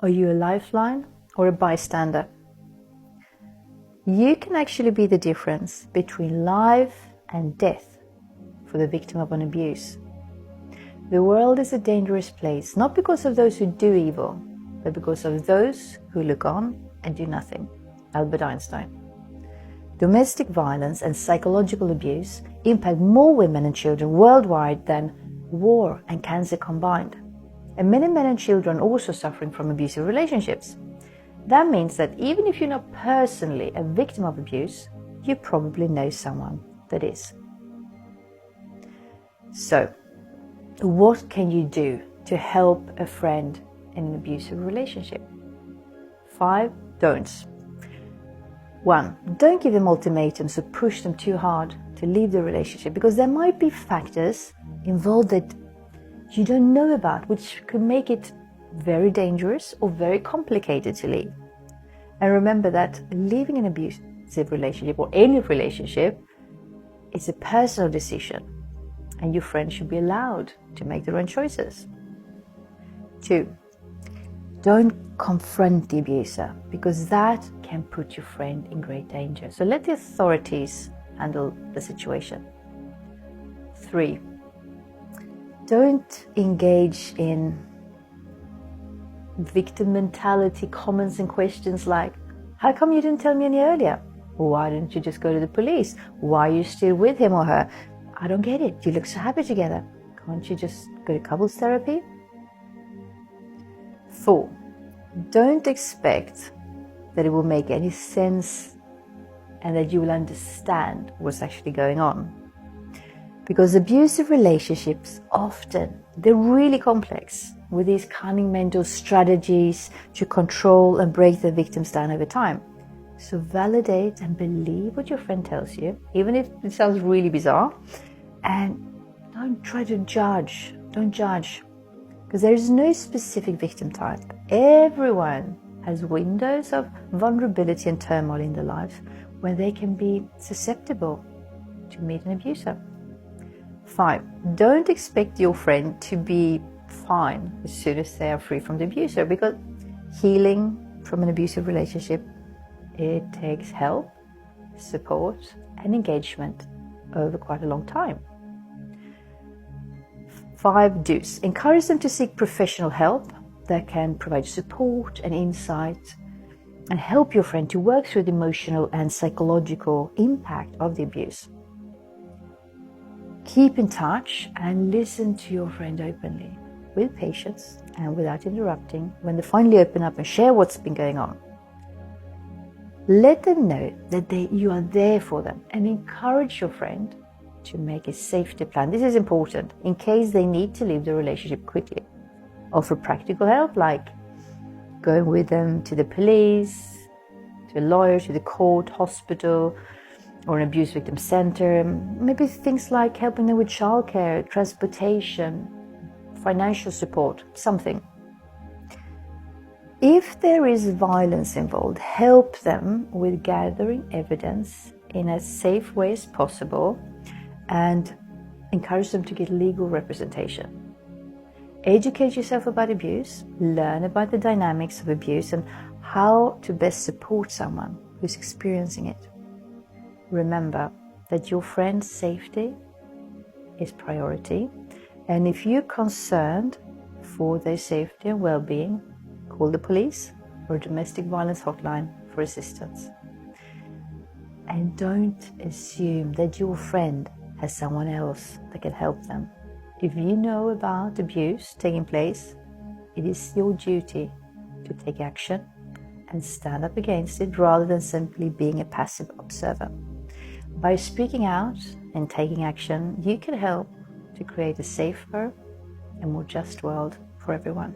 Are you a lifeline or a bystander? You can actually be the difference between life and death for the victim of an abuse. The world is a dangerous place, not because of those who do evil, but because of those who look on and do nothing. Albert Einstein. Domestic violence and psychological abuse impact more women and children worldwide than war and cancer combined. And many men and children are also suffering from abusive relationships. That means that even if you're not personally a victim of abuse, you probably know someone that is. So, what can you do to help a friend in an abusive relationship? 5 don'ts. 1. Don't give them ultimatums or push them too hard to leave the relationship, because there might be factors involved that you don't know about, which could make it very dangerous or very complicated to leave. And remember that leaving an abusive relationship or any relationship is a personal decision, and your friend should be allowed to make their own choices. 2. Don't confront the abuser, because that can put your friend in great danger. So let the authorities handle the situation. 3. Don't engage in victim mentality comments and questions like, how come you didn't tell me any earlier? Why didn't you just go to the police? Why are you still with him or her? I don't get it. You look so happy together. Can't you just go to couples therapy? 4. Don't expect that it will make any sense and that you will understand what's actually going on. Because abusive relationships often, they're really complex, with these cunning mental strategies to control and break the victims down over time. So validate and believe what your friend tells you, even if it sounds really bizarre. And don't try to judge. Don't judge. Because there is no specific victim type. Everyone has windows of vulnerability and turmoil in their life where they can be susceptible to meet an abuser. 5. Don't expect your friend to be fine as soon as they are free from the abuser, because healing from an abusive relationship, it takes help, support, and engagement over quite a long time. 5 do's. Encourage them to seek professional help that can provide support and insight and help your friend to work through the emotional and psychological impact of the abuse. Keep in touch and listen to your friend openly, with patience and without interrupting, when they finally open up and share what's been going on. Let them know that you are there for them, and encourage your friend to make a safety plan. This is important in case they need to leave the relationship quickly. Offer practical help, like going with them to the police, to a lawyer, to the court, hospital, or an abuse victim center. Maybe things like helping them with childcare, transportation, financial support, something. If there is violence involved, help them with gathering evidence in as safe way as possible and encourage them to get legal representation. Educate yourself about abuse, learn about the dynamics of abuse and how to best support someone who's experiencing it. Remember that your friend's safety is priority, and if you're concerned for their safety and well-being, call the police or a domestic violence hotline for assistance. And don't assume that your friend has someone else that can help them. If you know about abuse taking place, it is your duty to take action and stand up against it rather than simply being a passive observer. By speaking out and taking action, you can help to create a safer and more just world for everyone.